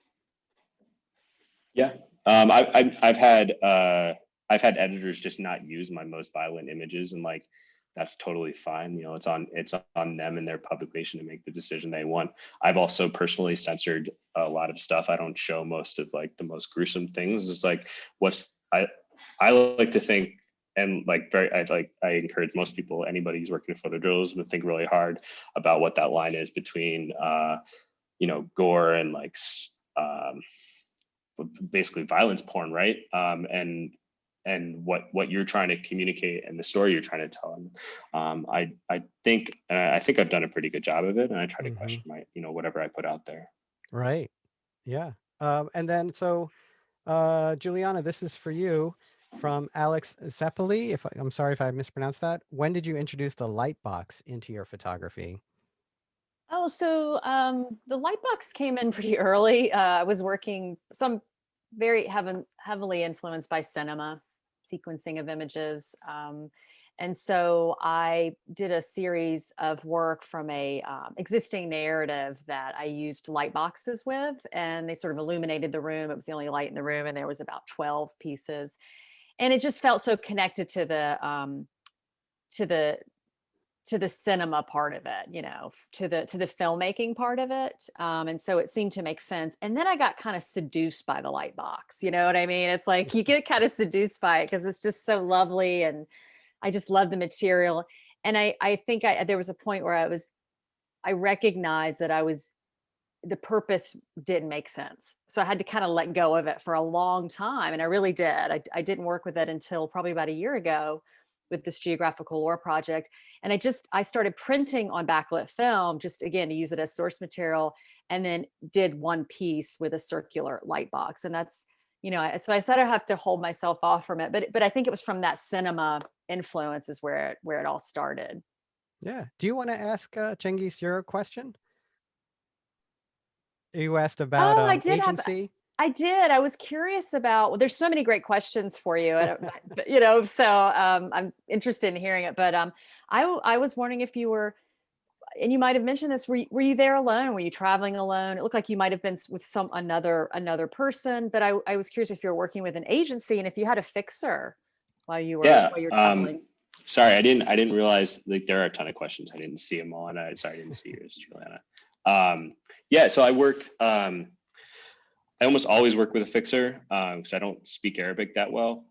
Yeah, I've had editors just not use my most violent images, and like that's totally fine. You know, it's on them and their publication to make the decision they want. I've also personally censored a lot of stuff. I don't show most of like the most gruesome things. It's like I like to think, and like I encourage most people, anybody who's working in photojournalism, to think really hard about what that line is between gore and like basically violence porn, right? And what you're trying to communicate and the story you're trying to tell. I think I've done a pretty good job of it, and I try to question my whatever I put out there. Right. Yeah. And then so Juliana, this is for you from Alex Zeppeli. I'm sorry if I mispronounced that. When did you introduce the light box into your photography? Oh, so the light box came in pretty early. I was working, so I'm very heavily influenced by cinema, sequencing of images. And so I did a series of work from a existing narrative that I used light boxes with, and they sort of illuminated the room. It was the only light in the room, and there was about 12 pieces. And it just felt so connected to to the the cinema part of it, to the filmmaking part of it. And so it seemed to make sense. And then I got kind of seduced by the light box. You know what I mean? It's like you get kind of seduced by it because it's just so lovely, and I just love the material. And I think there was a point where I recognized that the purpose didn't make sense. So I had to kind of let go of it for a long time. And I really did. I didn't work with it until probably about a year ago with this geographical lore project. And I started printing on backlit film, just again, to use it as source material, and then did one piece with a circular light box. And that's, so I said I have to hold myself off from it, but I think it was from that cinema influence is where it all started. Yeah. Do you want to ask Cengiz your question? You asked about Oh, I did have, agency. I did. I was curious about, well, there's so many great questions for you, so I'm interested in hearing it. But I was wondering if you were, and you might have mentioned this, were you there alone? Were you traveling alone? It looked like you might have been with another person, but I was curious if you're working with an agency and if you had a fixer while you were traveling. Sorry, I didn't realize, like, there are a ton of questions. I didn't see them all, and sorry, I didn't see yours, Juliana. Yeah, so I almost always work with a fixer because I don't speak Arabic that well.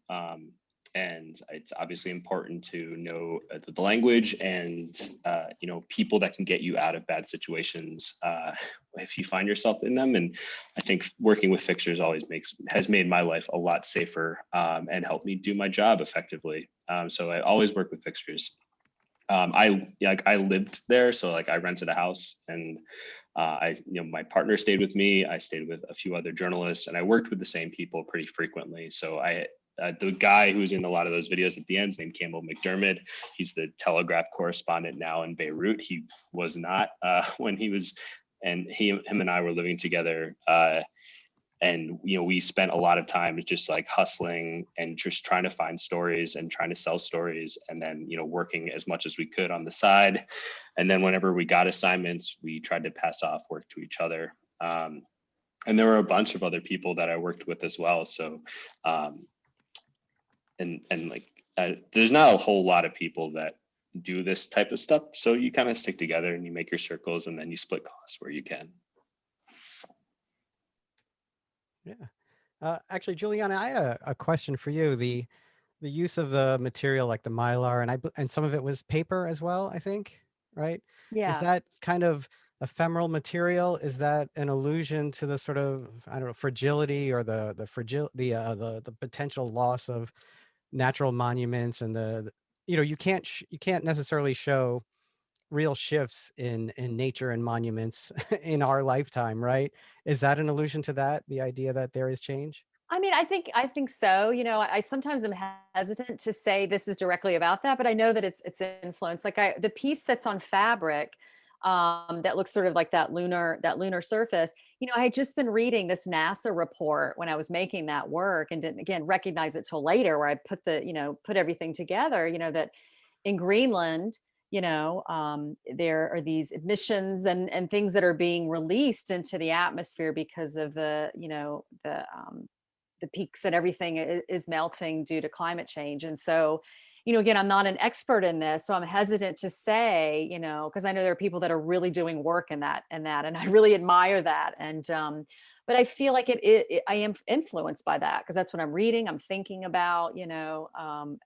And it's obviously important to know the language and, people that can get you out of bad situations if you find yourself in them. And I think working with fixers has made my life a lot safer and helped me do my job effectively. So I always work with fixers. I lived there, so like I rented a house, and my partner stayed with me. I stayed with a few other journalists, and I worked with the same people pretty frequently. So the guy who's in a lot of those videos at the end is named Campbell McDermott. He's the Telegraph correspondent now in Beirut. He was not when he was, and him and I were living together. And we spent a lot of time just like hustling and just trying to find stories and trying to sell stories, and then working as much as we could on the side. And then whenever we got assignments, we tried to pass off work to each other. And there were a bunch of other people that I worked with as well. So there's not a whole lot of people that do this type of stuff. So you kind of stick together and you make your circles, and then you split costs where you can. Yeah. Actually, Juliana, I had a question for you. The use of the material like the mylar, and some of it was paper as well, I think, right? Is Yeah. that kind of ephemeral material? Is that an allusion to the sort of, I don't know, fragility or the potential loss of natural monuments and you can't necessarily show real shifts in nature and monuments in our lifetime, right? Is that an allusion to that, the idea that there is change? I mean, I think so. You know, I sometimes am hesitant to say this is directly about that, but I know that it's influence. Like the piece that's on fabric, that looks sort of like that lunar surface. You know, I had just been reading this NASA report when I was making that work, and didn't again recognize it till later, where I put everything together. You know that in Greenland, there are these emissions and things that are being released into the atmosphere because of the peaks and everything is melting due to climate change. And so, again, I'm not an expert in this, so I'm hesitant to say, because I know there are people that are really doing work in that, and I really admire that. And but I feel like I am influenced by that because that's what I'm reading, I'm thinking about, and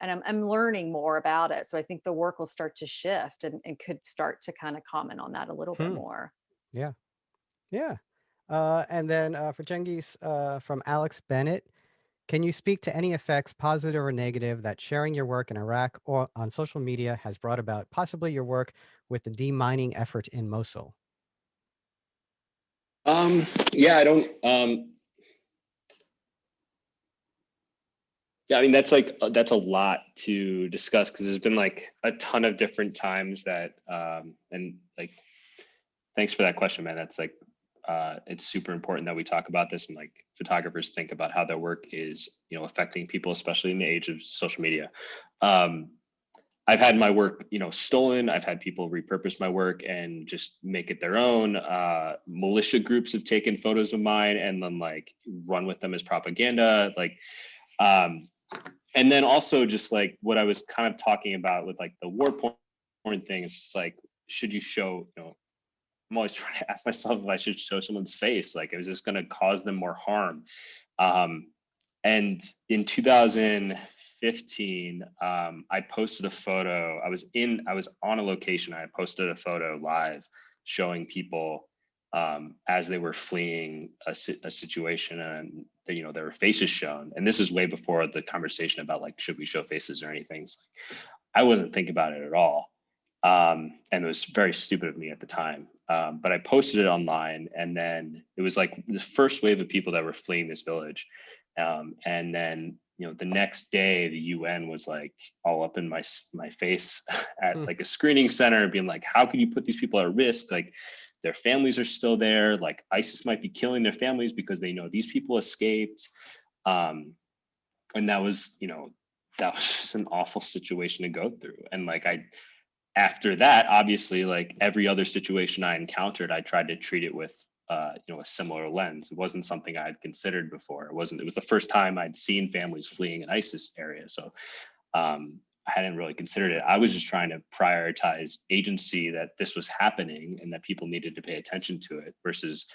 I'm learning more about it. So I think the work will start to shift and could start to kind of comment on that a little bit Hmm. more. Yeah. Yeah. And then for Cengiz, from Alex Bennett, can you speak to any effects, positive or negative, that sharing your work in Iraq or on social media has brought about, possibly your work with the demining effort in Mosul? Yeah, I don't. Yeah, I mean that's a lot to discuss because there's been like a ton of different times that and like thanks for that question, man. That's like it's super important that we talk about this and like photographers think about how their work is affecting people, especially in the age of social media. Um, I've had my work, stolen. I've had people repurpose my work and just make it their own. Militia groups have taken photos of mine and then like run with them as propaganda. Like, um, and then also just like what I was kind of talking about with like the war porn thing is just like, should you show, I'm always trying to ask myself if I should show someone's face. Like, is this going to cause them more harm? Um, and in 2015, I posted a photo. I was on a location. I posted a photo live showing people as they were fleeing a situation, and their faces shown. And this is way before the conversation about like, should we show faces or anything. So I wasn't thinking about it at all. And it was very stupid of me at the time. But I posted it online, and then it was like the first wave of people that were fleeing this village. And then, the next day, the UN was like all up in my face at like a screening center, being like, "How can you put these people at risk? Like, their families are still there. Like, ISIS might be killing their families because they know these people escaped." And that was, that was just an awful situation to go through. And like after that, obviously, like every other situation I encountered, I tried to treat it with, a similar lens. It wasn't something I had considered before. It was the first time I'd seen families fleeing an ISIS area. So I hadn't really considered it. I was just trying to prioritize agency that this was happening and that people needed to pay attention to it versus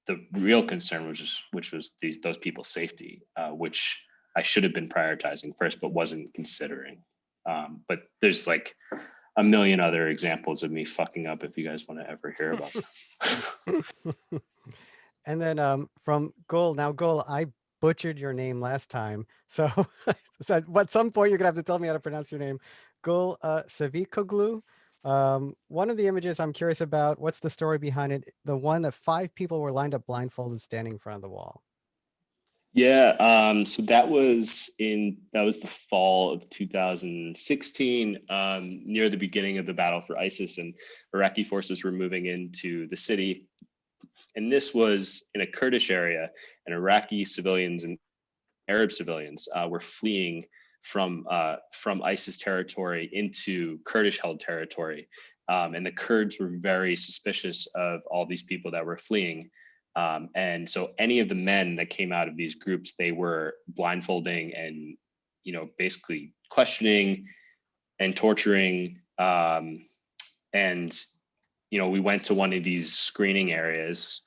the real concern, which was those people's safety, which I should have been prioritizing first, but wasn't considering. But there's like a million other examples of me fucking up if you guys want to ever hear about them. And then from Gul, now Gul, I butchered your name last time. So, so at some point you're gonna have to tell me how to pronounce your name. Gul Savikoglu. One of the images I'm curious about, what's the story behind it? The one that 5 people were lined up blindfolded standing in front of the wall. Yeah, so that was the fall of 2016, near the beginning of the battle for ISIS, and Iraqi forces were moving into the city. And this was in a Kurdish area, and Iraqi civilians and Arab civilians were fleeing from ISIS territory into Kurdish-held territory. And the Kurds were very suspicious of all these people that were fleeing. And so any of the men that came out of these groups, they were blindfolding and, basically questioning and torturing. And, we went to one of these screening areas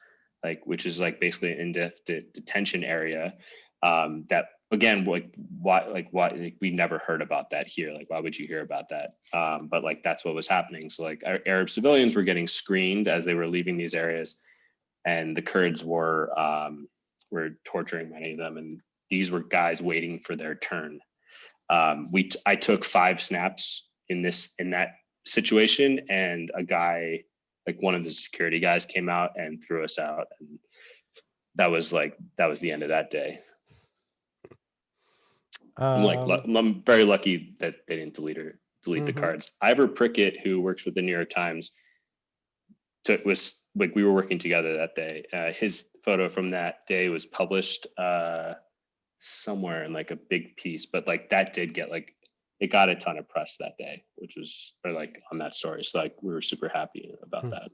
like, which is like basically an detention area. That again, like why like we never heard about that here. Like, why would you hear about that? But like that's what was happening. So like Arab civilians were getting screened as they were leaving these areas, and the Kurds were torturing many of them, and these were guys waiting for their turn. I took 5 snaps in that situation, and a guy, like one of the security guys, came out and threw us out, and that was the end of that day. I'm very lucky that they didn't delete the cards. Ivor Prickett, who works with the New York Times, we were working together that day. His photo from that day was published somewhere in like a big piece, but like that did get like, it got a ton of press that day, which was, or like on that story. So like we were super happy about that.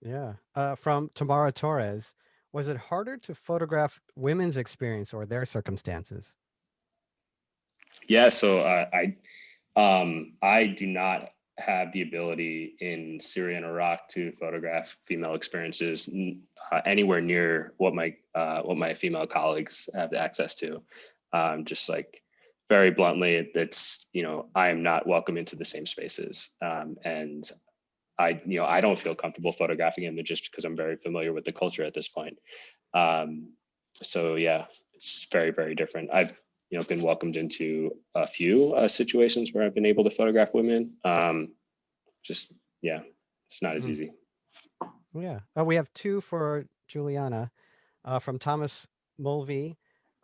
Yeah. From Tamara Torres, was it harder to photograph women's experience or their circumstances? Yeah, so I do not have the ability in Syria and Iraq to photograph female experiences anywhere near what my female colleagues have access to. Just like very bluntly, it's, I am not welcome into the same spaces, and I don't feel comfortable photographing them just because I'm very familiar with the culture at this point. So yeah, it's very, very different. I've been welcomed into a few situations where I've been able to photograph women. It's not as easy. Yeah. We have 2 for Juliana, from Thomas Mulvey.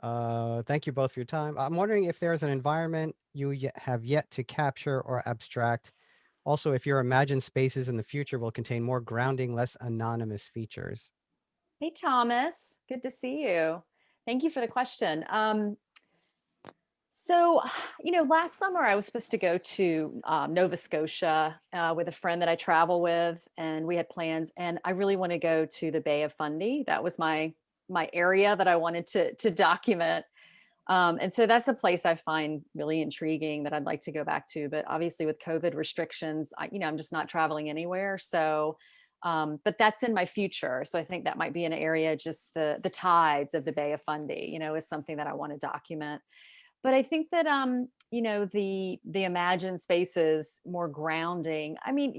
Thank you both for your time. I'm wondering if there's an environment you have yet to capture or abstract. Also, if your imagined spaces in the future will contain more grounding, less anonymous features. Hey, Thomas, good to see you. Thank you for the question. So, last summer I was supposed to go to Nova Scotia with a friend that I travel with, and we had plans. And I really want to go to the Bay of Fundy. That was my area that I wanted to document. And so that's a place I find really intriguing that I'd like to go back to. But obviously, with COVID restrictions, I'm just not traveling anywhere. So, but that's in my future. So I think that might be an area. Just the tides of the Bay of Fundy, is something that I want to document. But I think that the imagined spaces, more grounding. I mean,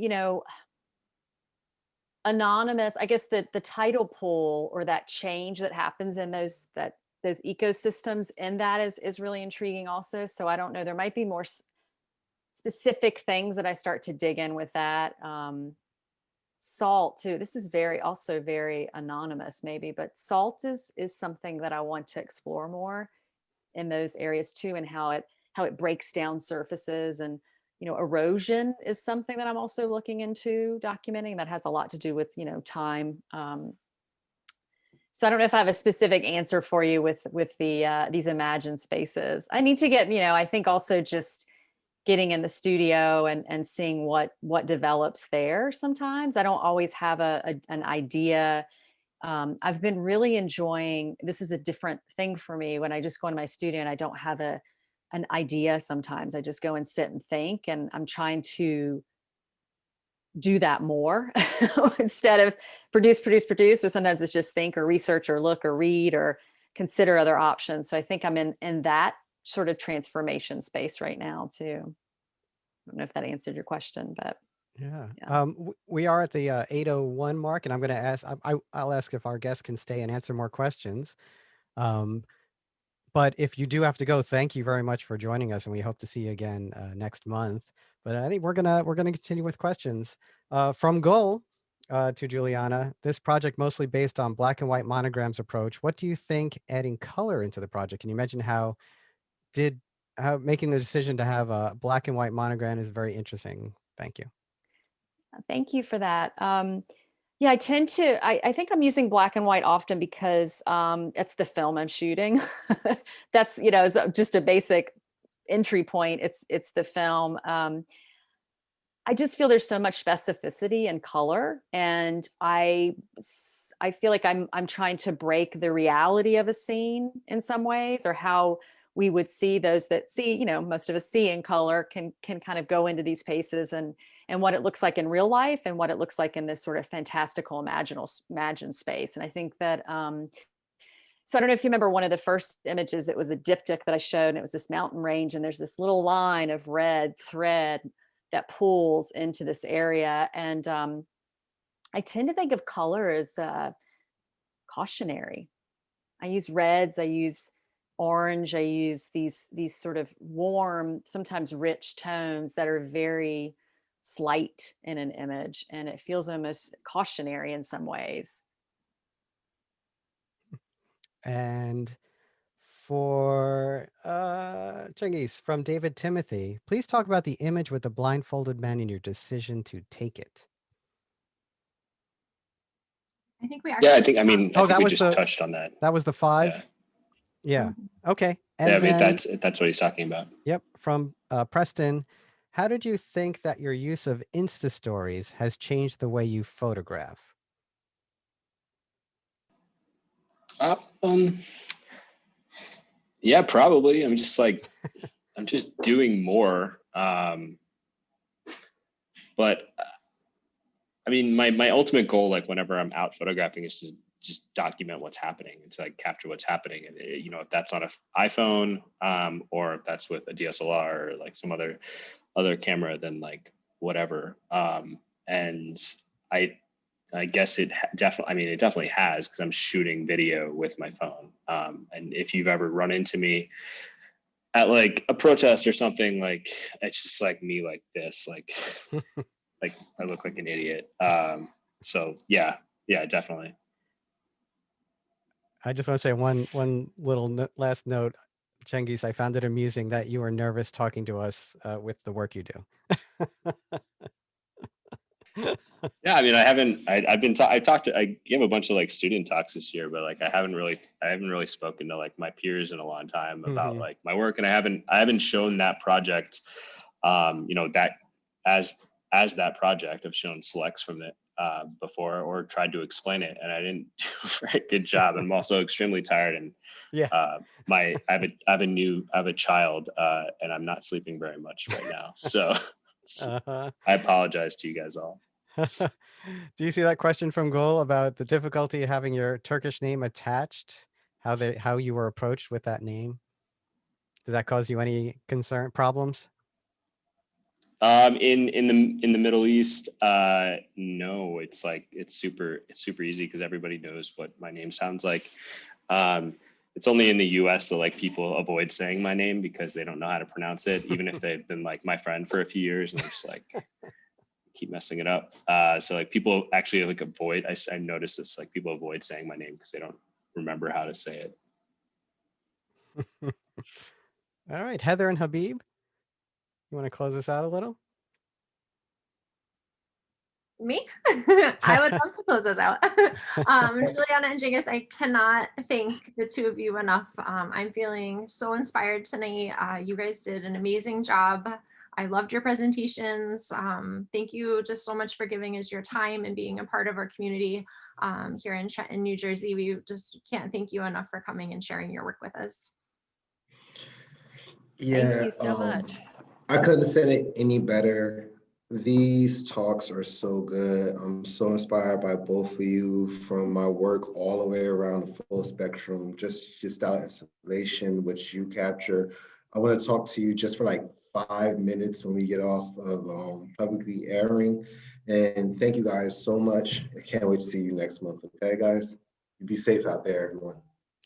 anonymous. I guess the tidal pull or that change that happens in those ecosystems, and that is really intriguing also. So I don't know. There might be more specific things that I start to dig in with that. Salt too. This is also very anonymous, maybe, but salt is something that I want to explore more in those areas too, and how it breaks down surfaces. And erosion is something that I'm also looking into documenting, that has a lot to do with time. So I don't know if I have a specific answer for you with these imagined spaces. I need to get, I think also just getting in the studio and seeing what develops there. Sometimes I don't always have an idea. I've been really enjoying, this is a different thing for me, when I just go into my studio and I don't have an idea. Sometimes I just go and sit and think, and I'm trying to do that more instead of produce, but sometimes it's just think or research or look or read or consider other options. So I think I'm in that sort of transformation space right now too. I don't know if that answered your question, but Yeah. Yeah. We are at the 8:01 mark, and I'm going to ask, I'll ask if our guests can stay and answer more questions. But if you do have to go, thank you very much for joining us, and we hope to see you again next month. But I think we're gonna continue with questions from Gull to Juliana. This project mostly based on black and white monograms approach. What do you think adding color into the project? Can you imagine how making the decision to have a black and white monogram is very interesting. Thank you. Thank you for that. Yeah, I tend to, I think I'm using black and white often because it's the film I'm shooting. That's, is just a basic entry point. It's the film. I just feel there's so much specificity and color, and I feel like I'm trying to break the reality of a scene in some ways, or how we would see those that see, you know, most of us see in color can kind of go into these spaces and what it looks like in real life and what it looks like in this sort of fantastical imagined space. And I think that so I don't know if you remember one of the first images, it was a diptych that I showed, and it was this mountain range, and there's this little line of red thread that pulls into this area. And I tend to think of color as cautionary. I use reds, I use orange, I use these sort of warm, sometimes rich tones that are very slight in an image, and it feels almost cautionary in some ways. And for Cengiz, from David Timothy, please talk about the image with the blindfolded man and your decision to take it. I think we Yeah, actually. I mean, Oh, I think that we was just the- touched on that. That was the 5? Yeah. Yeah. Okay. And Yeah, I mean, then, that's what he's talking about. yep, from Preston, how did you think that your use of Insta stories has changed the way you photograph? Yeah, probably. I'm just doing more. But I mean, my ultimate goal, like whenever I'm out photographing, is to just document what's happening and to like capture what's happening. And you know, if that's on an iPhone, or if that's with a DSLR or like some other camera, then like whatever. And I guess it definitely, I mean, it definitely has, because I'm shooting video with my phone. And if you've ever run into me at like a protest or something, like it's just like me like this, like like I look like an idiot. So yeah, definitely. I just want to say one little last note, Cengiz. I found it amusing that you were nervous talking to us with the work you do. Yeah, I mean, I gave a bunch of like student talks this year, but like I haven't really spoken to like my peers in a long time about like my work, and I haven't shown that project, you know, that as that project. I've shown selects from it before, or tried to explain it, and I didn't do a very good job. I'm also extremely tired, and Yeah. I have a child, and I'm not sleeping very much right now, so I apologize to you guys all. Do you see that question from Gul about the difficulty of having your Turkish name attached? How you were approached with that name? Did that cause you any problems? In the Middle East, no. It's like it's super easy because everybody knows what my name sounds like. It's only in the US that like people avoid saying my name because they don't know how to pronounce it, even if they've been like my friend for a few years, and they're just like keep messing it up. So like people actually like avoid. I noticed this, like people avoid saying my name because they don't remember how to say it. All right, Heather and Habib, you want to close us out a little? Me? I would love to close us out. Juliana and Cengiz, I cannot thank the two of you enough. I'm feeling so inspired tonight. You guys did an amazing job. I loved your presentations. Thank you just so much for giving us your time and being a part of our community here in Trenton, New Jersey. We just can't thank you enough for coming and sharing your work with us. Yeah, Thank you so much. I couldn't have said it any better. These talks are so good. I'm so inspired by both of you, from my work all the way around the full spectrum, just our installation, which you capture. I want to talk to you just for like 5 minutes when we get off of publicly airing. And thank you guys so much. I can't wait to see you next month. Okay, guys? Be safe out there, everyone.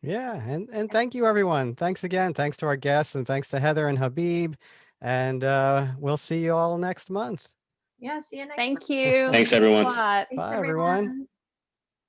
Yeah, and thank you, everyone. Thanks again. Thanks to our guests, and thanks to Heather and Habib. And we'll see you all next month. Yeah, see you next Thank month. you. Thanks, everyone. Thanks a lot. Thanks, Bye, everyone.